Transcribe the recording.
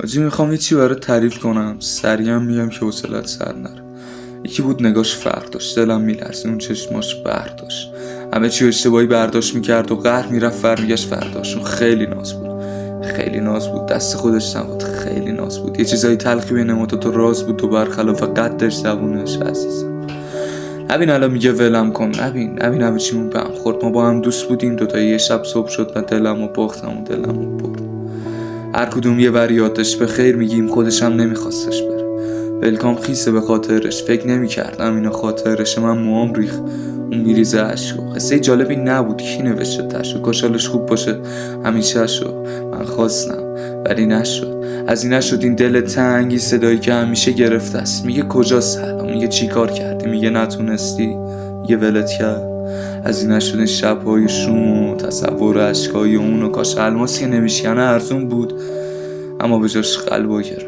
حاجی میخوام یه چی برات تعریف کنم، سریع میگم که حوصله‌ات سر نره. یکی بود نگاش فرق داشت، دلم میلرزید، اون چشماش برداشت، همه چی اشتباهی برداشت میکرد و قهر میرفت برمیگشت فرداش. اون خیلی ناز بود، خیلی ناز بود، دست خودش نبود، خیلی ناز بود. یه چیزای تلخی بین ما تو راز بود و برخلاف قدش زبونش عزیزم. نبین الان میگه ولم کن، نبین همه چیمون به هم خورد. ما با هم دوست بودیم، دوتا یه شب صبح شد و دلمو باختم و دلمو برد. هر کدوم یه بر یادش به خیر میگیم، خودش هم نمیخواستش بره. ولکام خیسه به خاطرش، فکر نمیکردم اینا خاطرشه. من موام ریخ، اون میریزه عشقو. قصه جالبی نبود، کی نوشته تشو؟ کاشالش خوب باشه همیشه شو. من خواستم ولی نشد، از این نشد این دل تنگی. صدایی که همیشه گرفته است میگه کجا سلام، میگه چی کار کردی، میگه نتونستی، میگه ولت کرد. از این نشد این شبهای شوم و تصور عشقای اونو. کاش الماس که نمیشکنه ارزون بود، اما به جاش قلبا گرفت.